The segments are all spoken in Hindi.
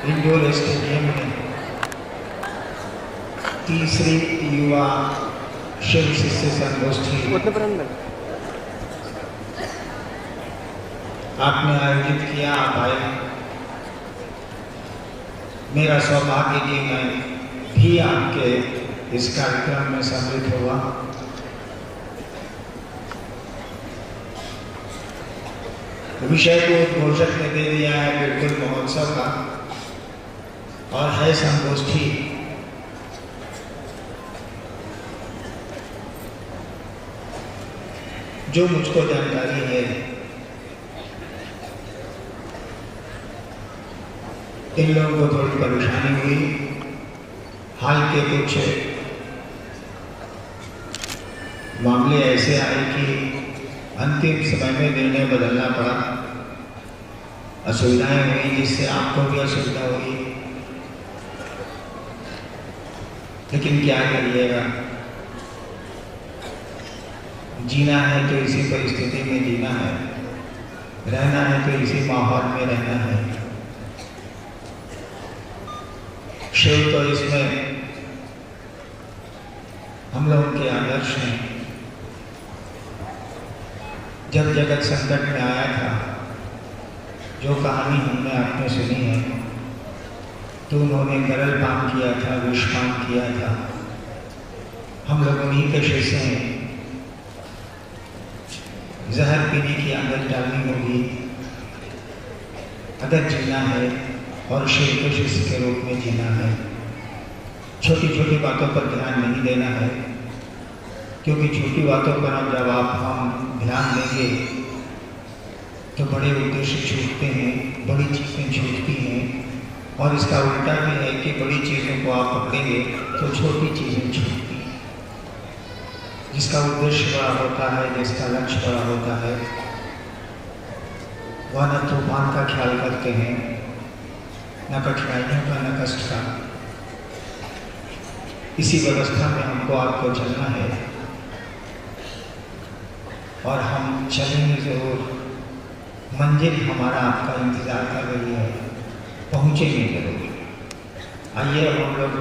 इंडोर स्टेडियम में तीसरी युवा शिव शिष्य संगोष्ठी आपने आयोजित किया। आप आए, मेरा सौभाग्य कि मैं भी आपके इस कार्यक्रम में सम्मिलित हुआ। विषय को उद्घोषक ने दे दिया है बिल्कुल महोत्सव का, और है संगोष्ठी। जो मुझको जानकारी है, इन लोगों को थोड़ी परेशानी हुई। हाल के कुछ मामले ऐसे आए कि अंतिम समय में निर्णय बदलना पड़ा। असुविधाएं हुई, जिससे आपको भी असुविधा हुई, लेकिन क्या करिएगा, जीना है तो इसी परिस्थिति में जीना है, रहना है तो इसी माहौल में रहना है। शिव तो इसमें हम लोगों के आदर्श हैं। जब जगत संकट में आया था, जो कहानी हमने आपने सुनी है, तो उन्होंने गरल पान किया था, विषपान किया था। हम लोग उन्हीं के शिष्य हैं। जहर पीने की आदत डालनी होगी अगर जीना है, और शिव के शिष्य के रूप में जीना है। छोटी छोटी बातों पर ध्यान नहीं देना है, क्योंकि छोटी बातों पर जब हम ध्यान देंगे तो बड़े उद्देश्य छूटते हैं, बड़ी चीज़ें छूटती हैं। और इसका उल्टा भी है कि बड़ी चीज़ों को आप पकड़ेंगे तो छोटी चीज़ें छूटती हैं। जिसका उद्देश्य बड़ा होता है, जिसका लक्ष्य बड़ा होता है, वह न तूफान का ख्याल करते हैं, न कठिनाइयों का, न कष्ट का। इसी व्यवस्था में हमको आपको चलना है, और हम चलेंगे जरूर। मंजिल हमारा आपका इंतजार कर रही है, पहुंचेंगे जरूर। आइए अब हम लोग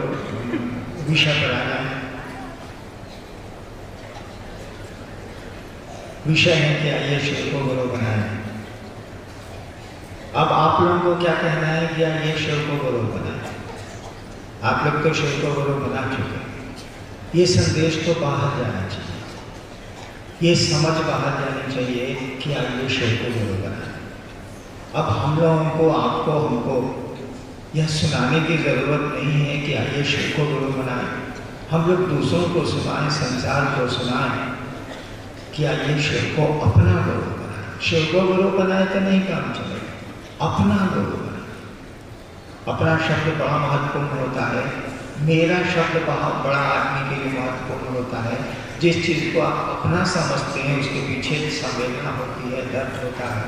विषय पर आ जाए। विषय है कि आइए शिव को गुरु बनाएं। अब आप लोगों को क्या कहना है कि आइए शिव को गुरु बनाएं। आप लोग तो शिव को गुरु बना चुके। ये संदेश तो बाहर जाना चाहिए, ये समझ बाहर जानी चाहिए कि आइए शिव को गुरु बनाएं। अब हम लोगों को, आपको, हमको यह सुनाने की जरूरत नहीं है कि आइए शिव को गुरु बनाएं। हम लोग दूसरों को सुनाएं, संसार को सुनाएं कि आइए शिव को अपना गुरु बनाएं। शिव को गुरु बनाए तो नहीं काम चलेगा, अपना गुरु बनाएं। अपना शब्द बड़ा महत्वपूर्ण होता है। मेरा शब्द बड़ा आदमी के लिए महत्वपूर्ण होता है। जिस चीज़ को आप अपना समझते हैं, उसके पीछे संवेदना होती है, दर्द होता है,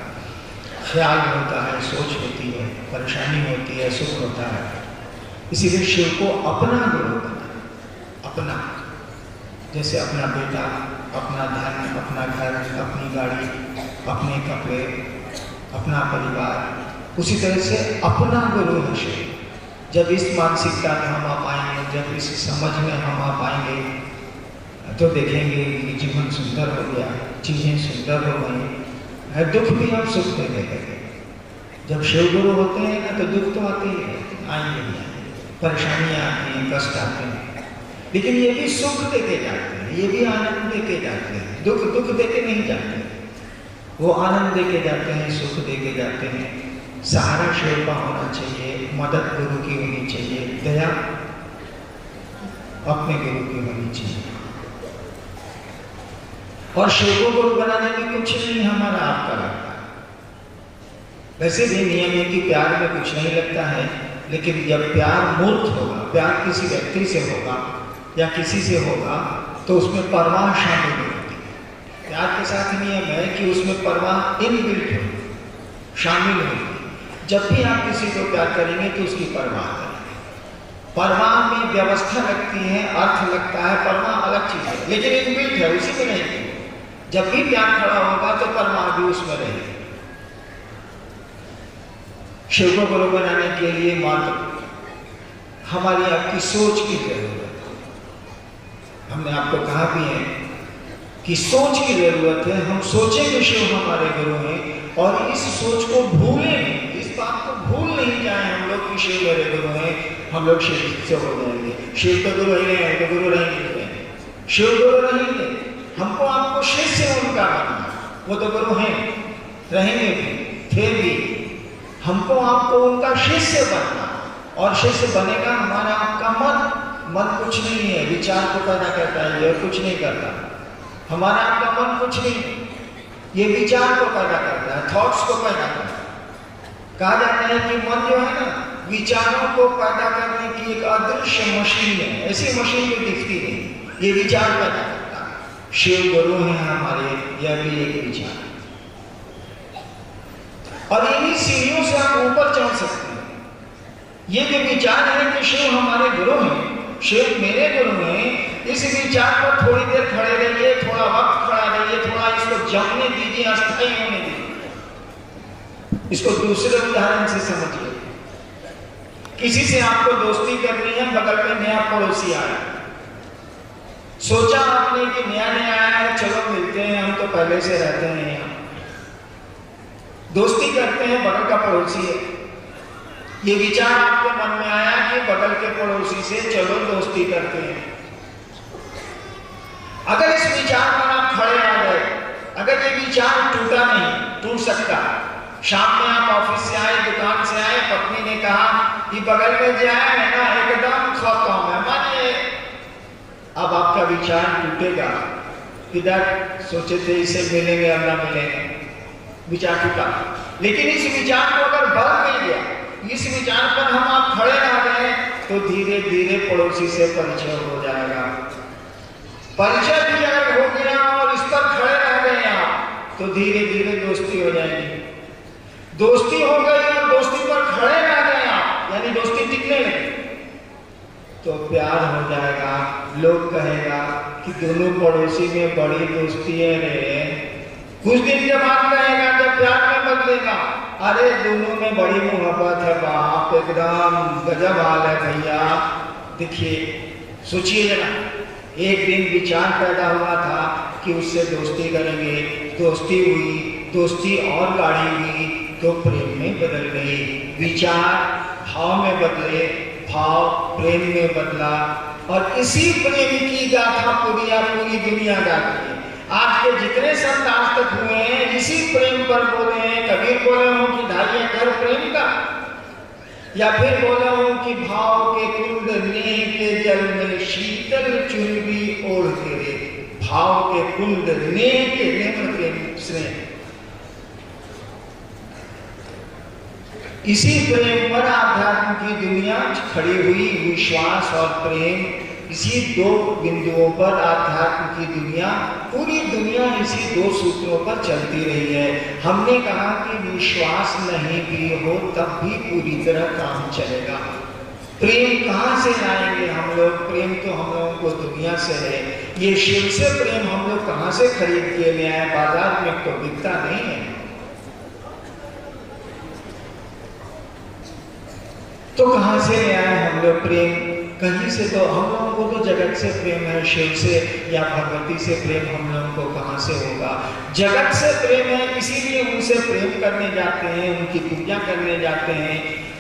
ख्याल होता है, सोच होती है, परेशानी होती है, सुख होता है। इसीलिए शिव को अपना गुरु बनाएं। अपना, जैसे अपना बेटा, अपना धन, अपना घर, अपनी गाड़ी, अपने कपड़े, अपना परिवार, उसी तरह से अपना गुरु है शिव। जब इस मानसिकता में हम आ पाएंगे, जब इस समझ में हम आ पाएंगे, तो देखेंगे कि जीवन सुंदर हो गया, चीज़ें सुंदर हो गई, दुख भी हम सुख देने लगे। जब शिव गुरु होते हैं ना, तो दुख तो आते ही आएंगे, परेशानियाँ आती हैं, कष्ट आते हैं, लेकिन ये भी सुख देके जाते हैं, ये भी आनंद देके जाते हैं। दुख देके नहीं जाते, वो आनंद देके जाते हैं, सुख देके जाते हैं। सहारा शिव का होना चाहिए, मदद गुरु की होनी चाहिए, दया अपने गुरु की होनी चाहिए। और शिव को गुरु बनाने में कुछ नहीं हमारा आपका लगता है। वैसे भी नियम है कि प्यार में कुछ नहीं लगता है, लेकिन जब प्यार मूर्त होगा, प्यार किसी व्यक्ति से होगा या किसी से होगा, तो उसमें परवाह शामिल होती है। प्यार के साथ नियम है कि उसमें परवाह इनबिल्ट होगी, शामिल होगी। जब भी आप किसी को प्यार करेंगे तो उसकी परवाह करें। परवाह में व्यवस्था लगती है, अर्थ लगता है, परवाह अलग चीज है, लेकिन इनबिल्ट है, उसी में रहेगी। जब भी प्यार खड़ा होगा तो परवाह भी उसमें रहेगी। शिव को गुरु बनाने के लिए मात्र हमारी आपकी सोच की जरूरत है। हमने आपको कहा भी है कि सोच की जरूरत है। हम सोचें कि शिव हमारे गुरु हैं और इस सोच को भूलें नहीं, इस बात को भूल नहीं जाए हम लोग कि शिव मेरे गुरु हैं, हम लोग शिव से हो जाएंगे। शिव तो गुरु ही हैं, तो गुरु रहेंगे, शिव गुरु रहेंगे। हमको आपको शिष्य उनका बनना, वो तो गुरु हैं, रहेंगे भी, फिर भी हमको आपको उनका शिष्य बनना। और शिष्य बनेगा हमारा आपका मन कुछ नहीं है, विचार को पैदा करता है, ये कुछ नहीं करता। हमारा आपका मन कुछ नहीं, ये विचार को पैदा करता है, थॉट्स को पैदा करता है। कहा जाता है कि मन जो है ना, विचारों को पैदा करने की एक अदृश्य मशीन है, ऐसी मशीन भी दिखती नहीं, ये विचार पैदा करता है। शिव गुरु हैं हमारे, यह भी एक विचार, और इन्हीं सीढ़ियों से आप ऊपर चढ़ सकते हैं। ये जो विचार है कि शिव हमारे गुरु हैं, शिव मेरे गुरु हैं, इस विचार पर थोड़ी देर खड़े रहिए, थोड़ा वक्त खड़ा रहिए, थोड़ा इसको जमने दीजिए, अस्थायी होने दीजिए। इसको दूसरे उदाहरण से समझिए। किसी से आपको दोस्ती करनी है, बगल में नया पड़ोसी आया, सोचा आपने कि नया आया है, चलो मिलते हैं, हम तो पहले से रहते हैं यहाँ, दोस्ती करते हैं, बगल का पड़ोसी है। ये विचार आपके मन में आया कि बगल के पड़ोसी से चलो दोस्ती करते हैं। अगर इस विचार पर आप खड़े आ गए, अगर ये विचार टूटा नहीं, टूट सकता। शाम में आप ऑफिस से आए, दुकान से आए, पत्नी ने कहा कि बगल में जाए है ना, एकदम खत्म है, मानिए। अब आपका विचार टूटेगा, इधर सोचे थे इसे मिलेंगे और ना मिलेंगे, विचार टूटा। लेकिन इस विचार को अगर बल मिल गया, इस विचार पर हम आप खड़े रह गए, तो धीरे धीरे पड़ोसी से परिचय हो जाएगा। परिचय भी अगर हो गया और इस पर खड़े रह गए आप, तो धीरे धीरे दोस्ती हो जाएगी। दोस्ती हो गई और दोस्ती पर खड़े रह गए आप, यानी दोस्ती टिकने लगी, तो प्यार हो जाएगा। लोग कहेगा कि दोनों पड़ोसी में बड़ी दोस्ती है रे। कुछ दिन के बाद कहेगा, जब प्यार में बदलेगा, अरे दोनों में बड़ी मोहब्बत है, बाप एकदम गजब हाल है भैया। देखिए, सोचिए जरा, एक दिन विचार पैदा हुआ था कि उससे दोस्ती करेंगे, दोस्ती हुई, दोस्ती और गाढ़ी हुई, तो प्रेम में बदल गई। विचार भाव में बदले, भाव प्रेम में बदला, और इसी प्रेम की गाथा पूरी दुनिया गाती है। आज के जितने संत आज तक हुए हैं, इसी प्रेम पर बोले हैं। कबीर बोले हूं कि ढाई कर प्रेम का, या फिर बोला हूं कि भाव के कुंड ने के जल में शीतल चुनरी ओढ़ के रे। भाव के कुंड ने के प्रेम स्नेह, इसी प्रेम पर आध्यात्म की दुनिया खड़ी हुई। विश्वास और प्रेम, इसी दो बिंदुओं पर आध्यात्म की दुनिया, पूरी दुनिया इसी दो सूत्रों पर चलती रही है। हमने कहा कि विश्वास नहीं भी हो तब भी पूरी तरह काम चलेगा। प्रेम कहाँ से लाएंगे हम लोग? प्रेम तो हम लोगों को दुनिया से है। ये शिव से प्रेम हम लोग कहाँ से खरीद के ले आए? बाजार में तो बिकता नहीं है। तो कहाँ से ले आए हम लोग प्रेम? कहीं से तो हम लोगों को तो जगत से प्रेम है, शिव से या भगवती से प्रेम हम लोगों को कहाँ से होगा? जगत से प्रेम है, इसीलिए उनसे प्रेम करने जाते हैं, उनकी पूजा करने जाते हैं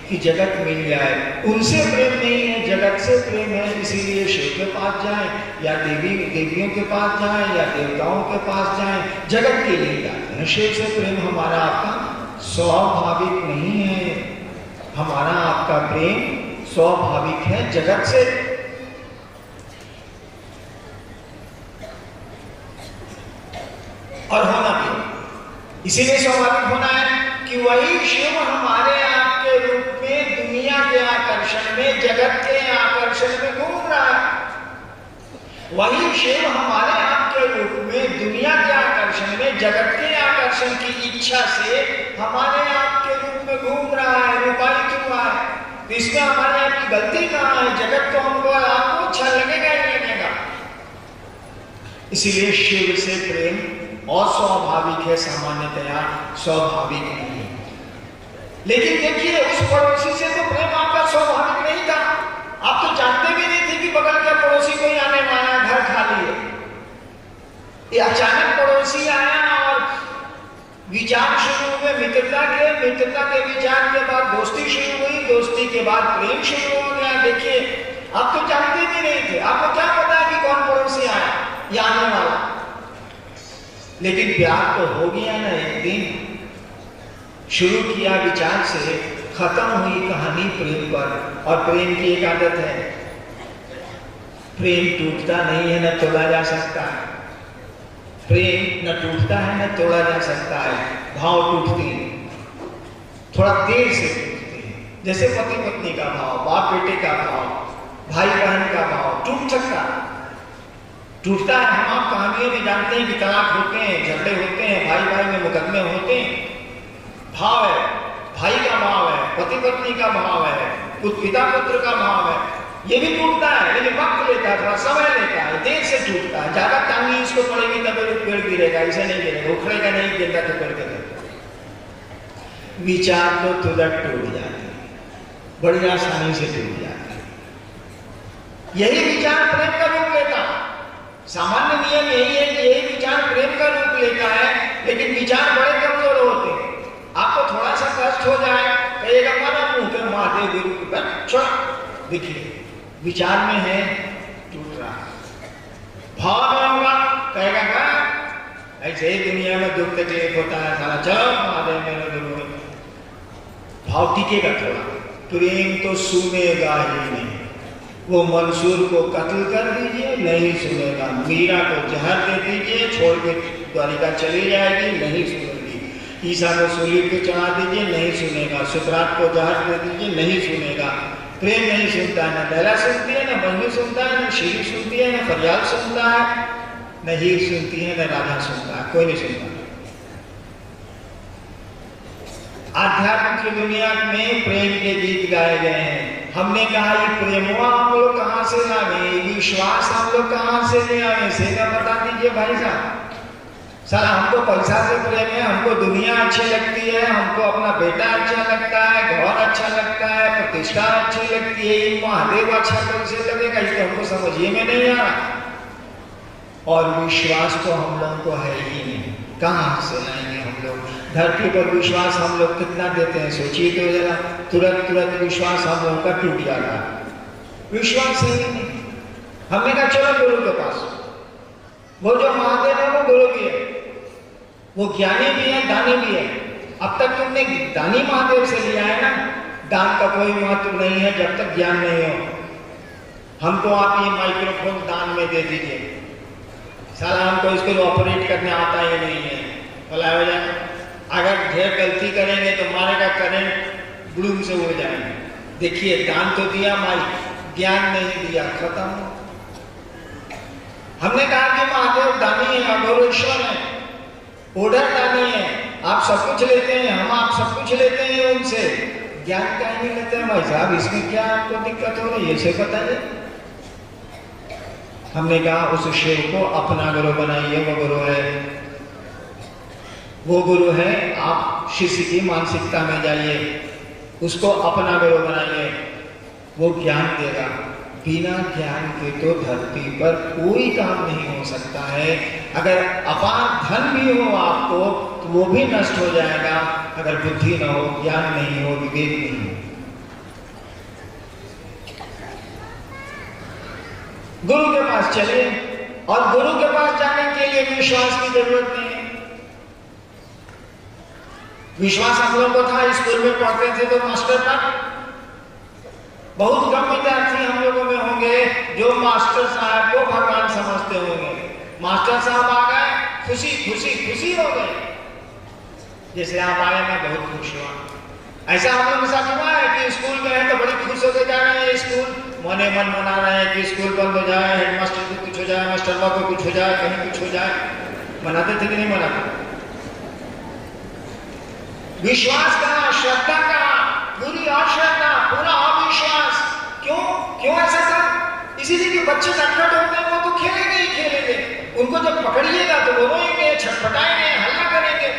कि जगत मिल जाए। उनसे प्रेम नहीं है, जगत से प्रेम है, इसीलिए शिव के पास जाएं या देवियों के पास जाएं या देवताओं के पास जाएं, जगत के लिए जाते हैं। शिव से प्रेम हमारा आपका स्वाभाविक नहीं है। हमारा आपका प्रेम स्वाभाविक है जगत से। और होना भी इसीलिए स्वाभाविक होना है कि वही शिव हमारे आपके रूप में दुनिया के आकर्षण में, जगत के आकर्षण में घूम रहा है। वही शिव हमारे आपके रूप में दुनिया के आकर्षण में, जगत के आकर्षण की इच्छा से हमारे आपके रूप में घूम रहा है, रूपायित हुआ है। तो इसमें हमारे आपकी गलती कहाँ है? जगत तो हमको आपको अच्छा लगेगा ही लगेगा। इसीलिए शिव से प्रेम अस्वाभाविक है, सामान्यतया स्वाभाविक नहीं। लेकिन देखिए उस पड़ोसी से तो प्रेम आपका स्वाभाविक नहीं था। आप तो जानते भी नहीं थे कि बगल के पड़ोसी कोई आने वाला, घर खाली है। ये अचानक पड़ोसी आया और विचार शुरू हुए मित्रता के विचार के बाद दोस्ती शुरू हुई, दोस्ती के बाद प्रेम शुरू हो गया। देखिए आप तो जानते भी नहीं थे, आपको क्या पता कि कौन पड़ोसी आया या आने वाला, लेकिन प्यार तो हो गया ना। एक दिन शुरू किया विचार से, खत्म हुई कहानी प्रेम पर। और प्रेम की एक आदत है, प्रेम टूटता नहीं है, न तोड़ा जा सकता है। प्रेम न टूटता है न तोड़ा जा सकता है। भाव टूटते हैं, थोड़ा देर से टूटते हैं। जैसे पति पत्नी का भाव, बाप बेटे का भाव, भाई बहन का भाव टूट सकता है, टूटता है। हम आप कहानियों में जानते हैं कि तलाक होते हैं, झगड़े होते हैं, भाई भाई में मुकदमे होते हैं। भाव है, भाई का भाव है, पति पत्नी का भाव है, पिता पुत्र का भाव है, ये भी टूटता है, लेकिन वक्त लेता है, थोड़ा समय लेता है, देर से टूटता है। ज्यादा टांगी इसको पड़ेगी तब पेड़ गिरेगा, इसे नहीं गिरेगा, उखड़ेगा नहीं, गिरता तो पेड़ गिरेगा। विचार तो तुरंत टूट जाते हैं, बड़ी आसानी से टूट जाते हैं। यही विचार प्रेम का रूप लेता है। सामान्य नियम यही है कि यही विचार प्रेम का रूप लेता है, लेकिन विचार बड़े कमजोर होते हैं। आपको थोड़ा सा कष्ट हो जाए, कहिएगा माना मुंह के महादेव गुरु छोड़ा। देखिए विचार में है, टूट रहा। भाव में होगा, कहेगा क्या ऐसे ही दुनिया में दुख तकलीफ होता है, सारा चलो महादेव मेरे गुरु। भाव टिकेगा थोड़ा, प्रेम तो सुनेगा ही नहीं। वो मंसूर को कत्ल कर दीजिए, नहीं सुनेगा। मीरा को जहर दे दीजिए, छोड़ के द्वारिका चली जाएगी, नहीं सुनेगी। ईसा को सूली पे चढ़ा दीजिए, नहीं सुनेगा। सुकरात को जहर दे दीजिए, नहीं सुनेगा। प्रेम नहीं सुनता है, न लैला सुनती है, न बंजू सुनता है, न शीरी सुनती है, न फरियाद सुनता है, न हीर सुनती है, न राधा सुनता है, कोई नहीं सुनता। आध्यात्म की दुनिया में प्रेम के गीत गाए गए हैं। हमने कहा ये प्रेमवा हम लोग कहाँ से लाए, विश्वास हम लोग कहाँ से ले आए, सेगा बता दीजिए भाई साहब। सर हमको पैसा से प्रेम है, हमको दुनिया अच्छी लगती है, हमको अपना बेटा अच्छा लगता है, घर अच्छा लगता है, प्रतिष्ठा अच्छी लगती है, महादेव अच्छा कैसे लगेगा, इसको हमको समझिए में नहीं आ रहा। और विश्वास तो हम लोगों को है ही नहीं, कहाँ से लाएंगे हम लोग। धरती पर विश्वास हम लोग कितना देते हैं सोचिए तो जरा। तुरंत विश्वास हम लोगों का टूट जाता है, विश्वास ही नहीं। हमने कहा चलो गुरु के पास, वो जो महादेव है वो गुरु भी है, वो ज्ञानी भी है, दानी भी है। अब तक तुमने दानी महादेव से लिया है ना, दान का कोई महत्व नहीं है जब तक ज्ञान नहीं हो। हमको आप ये माइक्रोफोन दान में दे दीजिए, साला हमको इसको ऑपरेट करने आता ही नहीं है, भला हो जाए। अगर ढेर गलती करेंगे तो मारेगा करंट, ब्लूम से उड़ जाएंगे। देखिए दान तो दिया माइक, ज्ञान नहीं दिया, खत्म। हमने कहा कि महादेव दानी है, अघोरेश्वर है, ओढ़र दानी है, आप सब कुछ लेते हैं, हम आप सब कुछ लेते हैं उनसे, ज्ञान का नहीं लेते हैं। भाई साहब इसमें क्या आपको दिक्कत हो रही है, इसे बताइए। हमने कहा उस शिव को अपना गुरु बनाइए, वो गुरु है, वो गुरु है। आप शिष्य की मानसिकता में जाइए, उसको अपना गुरु बनाइए, वो ज्ञान देगा। बिना ज्ञान के तो धरती पर कोई काम नहीं हो सकता है। अगर अपार धन भी हो आपको तो वो भी नष्ट हो जाएगा, अगर बुद्धि न हो, ज्ञान नहीं हो, विवेक नहीं हो। गुरु के पास चले, और गुरु के पास जाने के लिए विश्वास की जरूरत नहीं है। विश्वास हम लोगों को था, स्कूल में पढ़ते थे तो मास्टर का बहुत कम विद्यार्थी हम लोगों में होंगे जो मास्टर साहब को भगवान समझते होंगे। मास्टर साहब आ गए, खुशी खुशी खुशी हो गए, जैसे आप आए मैं बहुत खुश हुआ। ऐसा हम लोग के साथ हुआ है कि स्कूल में है तो बड़ी खुश होकर जा रहे हैं, स्कूल मने मन मना रहे हैं कि स्कूल बंद हो जाए, हेडमास्टर को कुछ हो जाए, मास्टरवा को कुछ हो जाए, कहीं कुछ हो जाए। मनाते थे कि नहीं मनाते? विश्वास कहाँ, श्रद्धा कहाँ, पूरी अश्रद्धा, पूरा अविश्वास। क्यों क्यों ऐसा था? इसीलिए कि बच्चे नटखट होते हैं, वो तो खेलेंगे ही खेलेंगे, उनको जब पकड़िएगा तो वो रोएंगे, छटपटाएंगे, हल्ला करेंगे।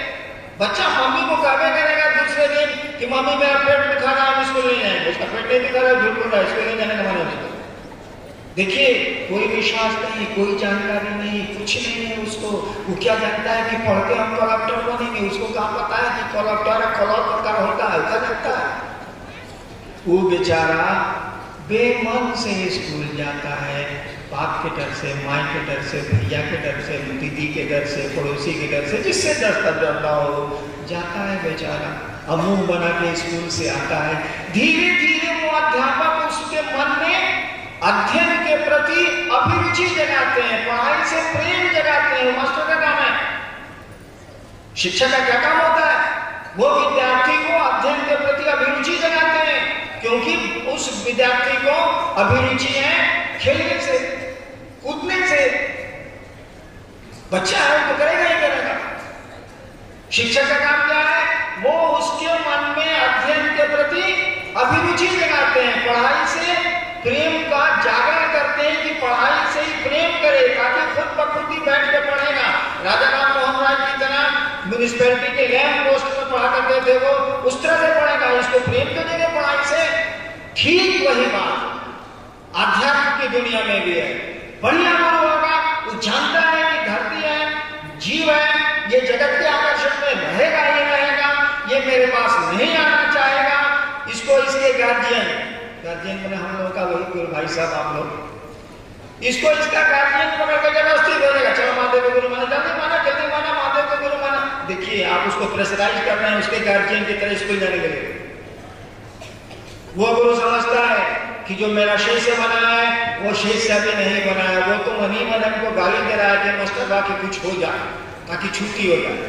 बच्चा मम्मी को कहवे करेगा दूसरे दूसरे दिन कि मम्मी मेरा पेट दुखा रहा है, स्कूल नहीं जाएंगे। उसका पेट नहीं दुखा रहा है, झूठ बोल रहा है, स्कूल नहीं जाने का मन है। देखिए कोई विश्वास नहीं, कोई जानकारी नहीं, कुछ नहीं है उसको। वो क्या जानता है कि पढ़ के हम कलेक्टर बनेंगे, उसको क्या पता है कि कलेक्टर कलर होता है, क्या जानता है। वो बेचारा बेमन से स्कूल जाता है, बाप के डर से, माँ के डर से, भैया के डर से, दीदी के डर से, पड़ोसी के डर से, जिससे डरता हो जाता है बेचारा। अब मुंह बना के स्कूल से आता है। धीरे धीरे वो अध्यापक उसके मन में अध्ययन के प्रति अभिरुचि जगाते हैं, पढ़ाई से प्रेम जगाते हैं। मास्टर का काम है। शिक्षक का क्या काम होता है? वो विद्यार्थी को अध्ययन के प्रति अभिरुचि जगाते हैं, क्योंकि उस विद्यार्थी को अभिरुचि है खेलने से, कूदने से। बच्चा है वो तो करेगा ही करेगा। शिक्षक का काम क्या है? वो उसके मन में अध्ययन के प्रति अभिरुचि जगाते हैं, पढ़ाई से प्रेम का जागरण करते हैं कि पढ़ाई से ही प्रेम करे, ताकि खुद ब खुद ही बैठ के पढ़ेगा। राजा राम मोहन राय की तरह म्यूनिसिपैलिटी के लैंप पोस्ट में पढ़ा करते थे, वो उस तरह से पढ़ेगा। इसको प्रेम तो देंगे पढ़ाई से। ठीक वही बात आध्यात्म की दुनिया में भी है। बढ़िया गुरु होगा, वो जानता है कि धरती है, जीव है, ये जगत के आकर्षण में रहेगा ही रहेगा, ये मेरे पास नहीं आना चाहेगा। इसको इसके गार्जियन मैंने हम लोगों का वही गुरु भाई साहब, आप लोग इसको इसका गार्जियन पकड़ के जबरदस्ती बोलेगा, चलो महादेव के गुरु माना, जल्दी माना महादेव के गुरु माना। देखिए आप उसको प्रेशराइज कर रहे हैं उसके गार्जियन की तरह स्कूल जाने के लिए। वो गुरु समझता है कि जो मेरा शिष्य बना है वो शिष्य अभी नहीं बना है, वो तो मनी मदन को गाली दे रहा है कि मास्टर बाकी कुछ हो जाए, ताकि छुट्टी हो जाए।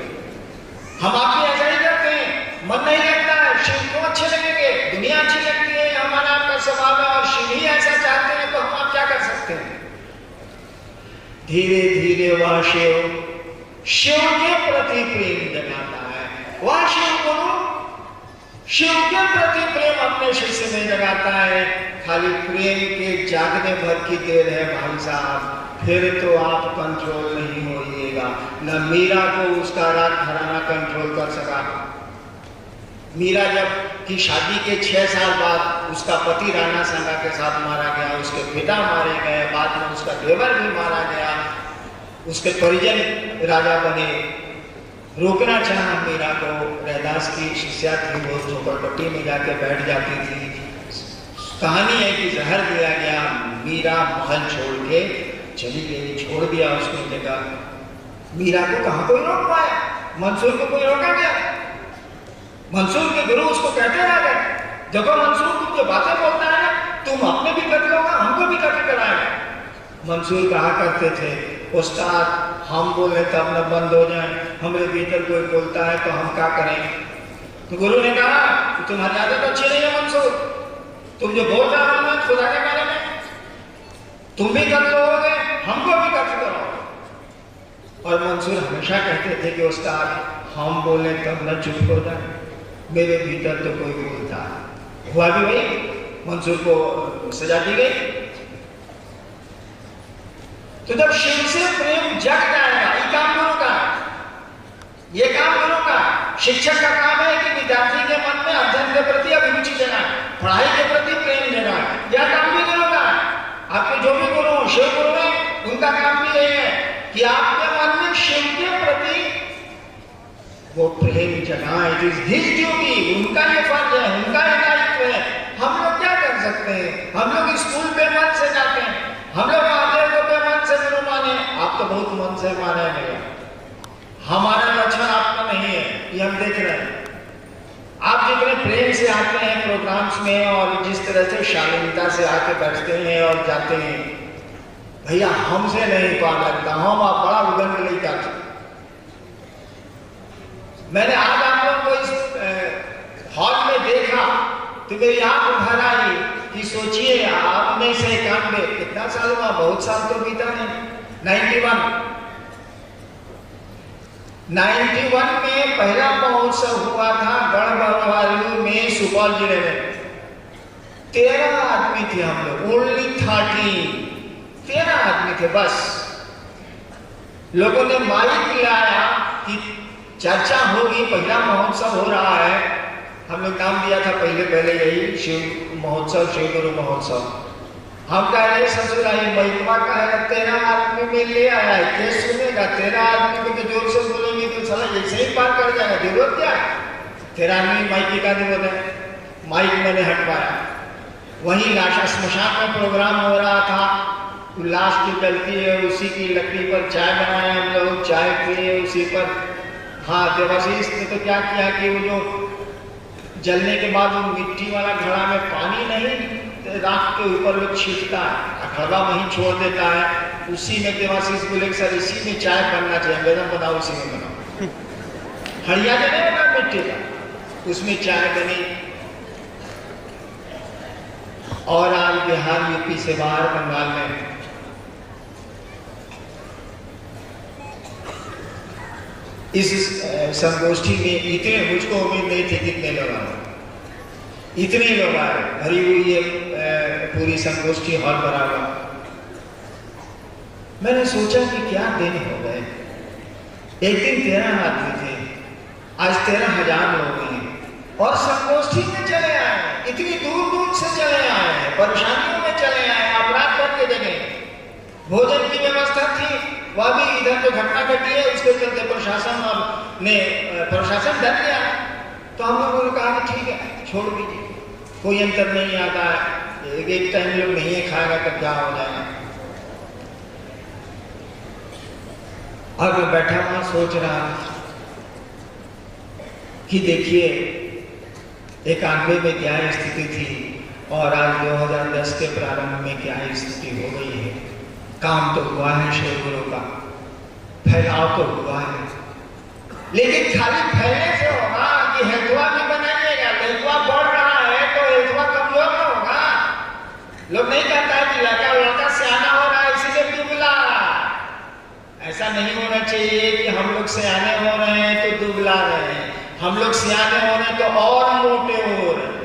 हम आपकी ऐसा ही करते हैं, मन नहीं लगता है, शिव को अच्छे लगेंगे, दुनिया अच्छी लगती है, हमारा आपका स्वभाव है, और शिव ही ऐसा चाहते हैं, तो हम आप क्या कर सकते हैं। धीरे धीरे वह शिव के प्रति प्रेम जगाता है। वह शिव गुरु शिव के प्रति प्रेम अपने शिष्य में जगाता है। खाली प्रेम के जागने भर की देर है भाई साहब, फिर तो आप कंट्रोल नहीं होइएगा। न मीरा को उसका राग घराना कंट्रोल कर सका। मीरा जब की शादी के 6 साल बाद उसका पति राणा संगा के साथ मारा गया, उसके पिता मारे गए, बाद में उसका देवर भी मारा गया, उसके परिजन राजा बने। रोकना चाहा मीरा को, रैदास की शिष्या थी, वो झोपड़पट्टी में जाके बैठ जाती थी। कहानी है कि जहर दिया गया, मीरा महल छोड़ के चली गई, छोड़ दिया उसने जगह। मीरा को कहाँ कोई रोक पाया? मंसूर को कोई रोका क्या? मंसूर के गुरु उसको कहते रह गए, देखो मंसूर तुम जो बातें बोलता है ना, तुम अपने भी कत्ल होगा, हमको भी कत्ल कराएगा। मंसूर कहा करते थे, उस्ताद हम बोले तब न बंद हो जाए, हमारे भीतर कोई बोलता है तो हम क्या करें। तो गुरु ने कहा तुम्हारी आदत अच्छी नहीं है मंसूर, तुम जो बोल रहे हो खुदा के बारे में, तुम भी कत्ल होगे, हमको भी कत्ल करो। और मंसूर हमेशा कहते थे कि उस्ताद हम बोले तब न चुप हो जाए, मेरे भीतर तो कोई बोलता है। हुआ भी वही, मंसूर को सजा दी गई। तो जब शिव से प्रेम जग जाएगा, ये काम गुरु का, ये काम गुरु का। शिक्षक का काम है कि विद्यार्थी के मन में अध्ययन के प्रति अभिरुचि जगाए, पढ़ाई के प्रति प्रेम जगाए। यह काम भी गुरु का है। आपके जो भी गुरु शिव गुरु है, उनका काम भी यही है कि आपके मन में शिव के प्रति वो प्रेम जगाए। इट इज हिज ड्यूटी, उनका ये फर्ज है, उनका ये दायित्व है। हम लोग क्या कर सकते हैं? हम लोग स्कूल पे मन से जाते हैं, हम लोग महादेव को बेमन से गुरु माने, आप तो बहुत मन से माने गए। हमारा लक्षण आपका नहीं है, ये हम देख रहे हैं। आप जितने प्रेम से आते हैं प्रोग्राम्स में और जिस तरह से शालीनता से आके बैठते हैं और जाते हैं, भैया हमसे नहीं पा लगता, हम आप बड़ा उगंड लेकर थे। मैंने आज आप लोगों को इस हॉल में देखा तो मेरी आंख भर आई कि सोचिए आप में से 91 कितना साल हुआ, बहुत साल तो बीता नहीं। 91 में पहला महोत्सव हुआ था गढ़बरुआलू में, सुपौल जिले में। 13 आदमी थे हम लोग, ओनली 13 आदमी थे बस। लोगों ने माइक लाया कि चर्चा होगी, पहला महोत्सव हो रहा है, हम लोग नाम दिया था पहले यही शिव महोत्सव, शिव गुरु महोत्सव। हम कह रहे ससुर आई महिमा का है, तेरा आदमी में ले आया है, क्या सुनेगा? तेरा आदमी को जोर से बोलेंगे तो साला ऐसे ही पार कर जाएगा, जरूरत क्या? तेरा आदमी माइक का जरूरत है, माइक मैंने हटवाया। वहीं लाशा स्मशान में प्रोग्राम हो रहा था, लाश निकलती है, उसी की लकड़ी पर चाय बनाए हम लोग, चाय पिए उसी पर। हाँ, देवाशीष ने तो क्या किया कि वो जो जलने के बाद वो मिट्टी वाला घड़ा में पानी नहीं राख के ऊपर लोग छींटता है, घड़ा वहीं छोड़ देता है। उसी में देवाशीष बोले सर इसी में चाय बनना चाहिए, मैडम बनाओ उसी में बनाओ। हड़िया जने होगा मिट्टी का, उसमें चाय बनी। और आज बिहार यूपी से बाहर बंगाल में इस संगोष्ठी में इतने, मुझको उम्मीद नहीं थी कितने लोग आए, इतने लोग आए, भरी हुई है पूरी संगोष्ठी हॉल भरा हुआ। मैंने सोचा कि क्या दिन हो गए, एक दिन 13 आदमी थे, आज 13,000 लोग हैं और संगोष्ठी में चले आए, इतनी दूर दूर से चले आए हैं, परेशानियों में चले आए, अपराध करके जगह। भोजन की व्यवस्था थी, वह भी इधर जो घटना घटी है उसके चलते प्रशासन डर गया। तो हम लोगों ने कहा कि ठीक है छोड़ दीजिए, कोई अंतर नहीं आता है, एक टाइम लोग नहीं खाएगा तो क्या हो जाएगा। और मैं बैठा वहां सोच रहा कि देखिए 91 में क्या स्थिति थी और आज 2010 के प्रारंभ में क्या स्थिति हो गई है। काम तो हुआ है शिव गुरु का, फैलाव तो हुआ है, लेकिन खाली फैलने से होगा कि हेतुआ भी बनाइएगा। हेतुआ बढ़ रहा है तो हेतुआ कमजोर न होगा। लोग नहीं कहता है कि लड़का सियाना हो रहा है इसीलिए दुबला। ऐसा नहीं होना चाहिए कि हम लोग सियाने हो रहे हैं तो दुबला रहे हैं, हम लोग सियाने हो रहे हैं तो और मोटे हो रहे हैं।